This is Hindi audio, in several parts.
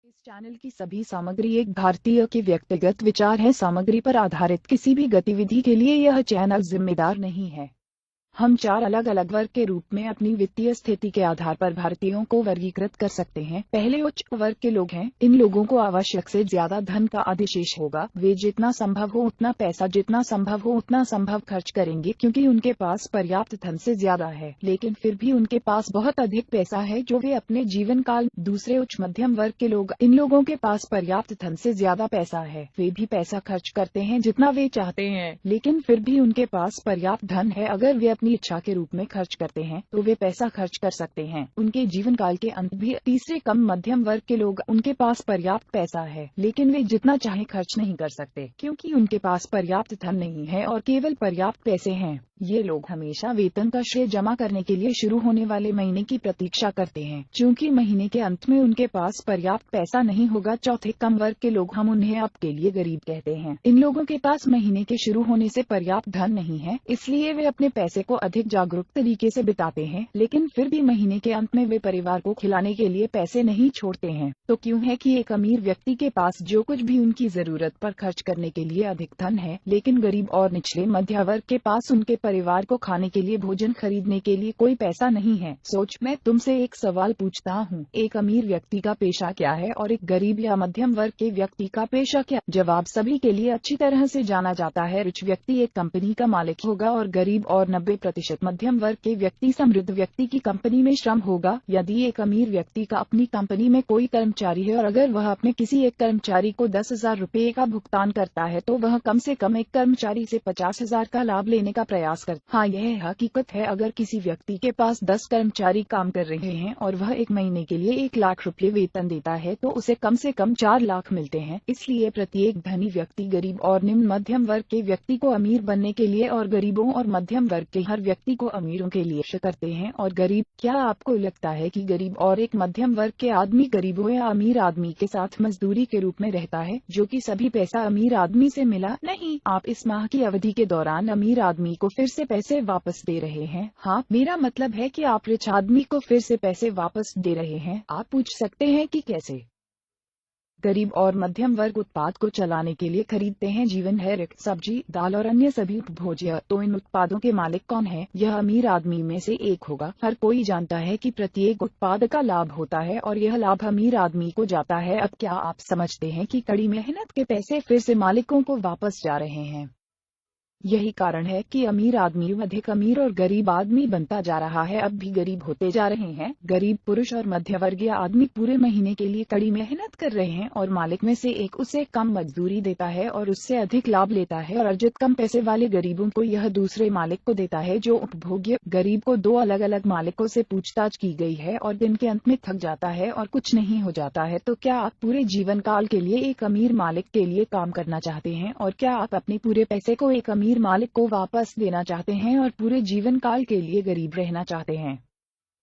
इस चैनल की सभी सामग्री एक भारतीय के व्यक्तिगत विचार है। सामग्री पर आधारित किसी भी गतिविधि के लिए यह चैनल जिम्मेदार नहीं है। हम 4 अलग अलग वर्ग के रूप में अपनी वित्तीय स्थिति के आधार पर भारतीयों को वर्गीकृत कर सकते हैं। पहले उच्च वर्ग के लोग हैं। इन लोगों को आवश्यक से ज्यादा धन का अधिशेष होगा। वे जितना संभव हो उतना पैसा, जितना संभव हो उतना संभव खर्च करेंगे, क्योंकि उनके पास पर्याप्त धन से ज्यादा है। लेकिन फिर भी उनके पास बहुत अधिक पैसा है जो वे अपने जीवन काल। दूसरे उच्च मध्यम वर्ग के लोग, इन लोगों के पास पर्याप्त धन से ज्यादा पैसा है। वे भी पैसा खर्च करते हैं जितना वे चाहते हैं, लेकिन फिर भी उनके पास पर्याप्त धन है। अगर वे अपनी इच्छा के रूप में खर्च करते हैं तो वे पैसा खर्च कर सकते हैं उनके जीवन काल के अंत भी। तीसरे कम मध्यम वर्ग के लोग, उनके पास पर्याप्त पैसा है लेकिन वे जितना चाहे खर्च नहीं कर सकते, क्योंकि उनके पास पर्याप्त धन नहीं है और केवल पर्याप्त पैसे हैं। ये लोग हमेशा वेतन का श्रेय जमा करने के लिए शुरू होने वाले महीने की प्रतीक्षा करते हैं, क्योंकि महीने के अंत में उनके पास पर्याप्त पैसा नहीं होगा। चौथे कम वर्ग के लोग, हम उन्हें अब के लिए गरीब कहते हैं। इन लोगों के पास महीने के शुरू होने से पर्याप्त धन नहीं है, इसलिए वे अपने पैसे को अधिक जागरूक तरीके से बिताते हैं, लेकिन फिर भी महीने के अंत में वे परिवार को खिलाने के लिए पैसे नहीं छोड़ते हैं। तो क्यों है कि एक अमीर व्यक्ति के पास जो कुछ भी उनकी जरूरत पर खर्च करने के लिए अधिक धन है, लेकिन गरीब और निचले मध्य वर्ग के पास उनके परिवार को खाने के लिए, भोजन खरीदने के लिए कोई पैसा नहीं है? सोच, मैं तुमसे एक सवाल पूछता हूँ, एक अमीर व्यक्ति का पेशा क्या है और एक गरीब या मध्यम वर्ग के व्यक्ति का पेशा क्या? जवाब सभी के लिए अच्छी तरह से जाना जाता है। रिच व्यक्ति एक कंपनी का मालिक होगा और गरीब और 90% मध्यम वर्ग के व्यक्ति समृद्ध व्यक्ति की कंपनी में श्रम होगा। यदि एक अमीर व्यक्ति का अपनी कंपनी में कोई कर्मचारी है और अगर वह अपने किसी एक कर्मचारी को 10,000 रुपए का भुगतान करता है तो वह कम से कम एक कर्मचारी से 50,000 का लाभ लेने का प्रयास करता है। हाँ, यह हकीकत है। अगर किसी व्यक्ति के पास 10 कर्मचारी काम कर रहे हैं और वह एक महीने के लिए 1 लाख रुपए वेतन देता है तो उसे कम से कम 4 लाख मिलते हैं। इसलिए प्रत्येक धनी व्यक्ति गरीब और निम्न मध्यम वर्ग के व्यक्ति को अमीर बनने के लिए और गरीबों और मध्यम वर्ग के हर व्यक्ति को अमीरों के लिए करते हैं। और गरीब, क्या आपको लगता है कि गरीब और एक मध्यम वर्ग के आदमी गरीबों या अमीर आदमी के साथ मजदूरी के रूप में रहता है, जो कि सभी पैसा अमीर आदमी से मिला? नहीं, आप इस माह की अवधि के दौरान अमीर आदमी को फिर से पैसे वापस दे रहे हैं। हाँ, मेरा मतलब है कि आप रिच आदमी को फिर से पैसे वापस दे रहे हैं। आप पूछ सकते हैं कि कैसे? गरीब और मध्यम वर्ग उत्पाद को चलाने के लिए खरीदते हैं। जीवन है रिक्त, सब्जी, दाल और अन्य सभी उपभोज्य। तो इन उत्पादों के मालिक कौन है? यह अमीर आदमी में से एक होगा। हर कोई जानता है कि प्रत्येक उत्पाद का लाभ होता है और यह लाभ अमीर आदमी को जाता है। अब क्या आप समझते हैं कि कड़ी मेहनत के पैसे फिर से मालिकों को वापस जा रहे हैं? यही कारण है कि अमीर आदमी अधिक अमीर और गरीब आदमी बनता जा रहा है। अब भी गरीब होते जा रहे हैं। गरीब पुरुष और मध्यवर्गीय आदमी पूरे महीने के लिए कड़ी मेहनत कर रहे हैं और मालिक में से एक उसे कम मजदूरी देता है और उससे अधिक लाभ लेता है और अर्जित कम पैसे वाले गरीबों को यह दूसरे मालिक को देता है जो उपभोग्य। गरीब को 2 अलग अलग मालिकों से पूछताछ की गई है और दिन के अंत में थक जाता है और कुछ नहीं हो जाता है। तो क्या आप पूरे जीवन काल के लिए एक अमीर मालिक के लिए काम करना चाहते हैं? और क्या आप अपने पूरे पैसे को एक अमीर मालिक को वापस देना चाहते हैं और पूरे जीवन काल के लिए गरीब रहना चाहते हैं?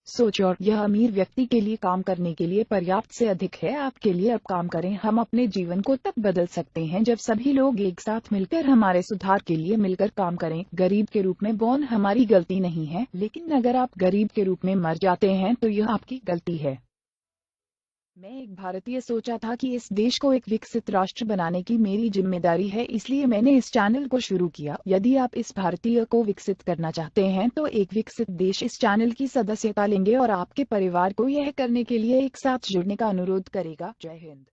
सोच, और यह अमीर व्यक्ति के लिए काम करने के लिए पर्याप्त से अधिक है। आपके लिए अब काम करें। हम अपने जीवन को तब बदल सकते हैं जब सभी लोग एक साथ मिलकर हमारे सुधार के लिए मिलकर काम करें। गरीब के रूप में बोर्न हमारी गलती नहीं है, लेकिन अगर आप गरीब के रूप में मर जाते हैं तो यह आपकी गलती है। मैं एक भारतीय सोचा था कि इस देश को एक विकसित राष्ट्र बनाने की मेरी जिम्मेदारी है, इसलिए मैंने इस चैनल को शुरू किया। यदि आप इस भारतीय को विकसित करना चाहते हैं तो एक विकसित देश इस चैनल की सदस्यता लेंगे और आपके परिवार को यह करने के लिए एक साथ जुड़ने का अनुरोध करेगा। जय हिंद।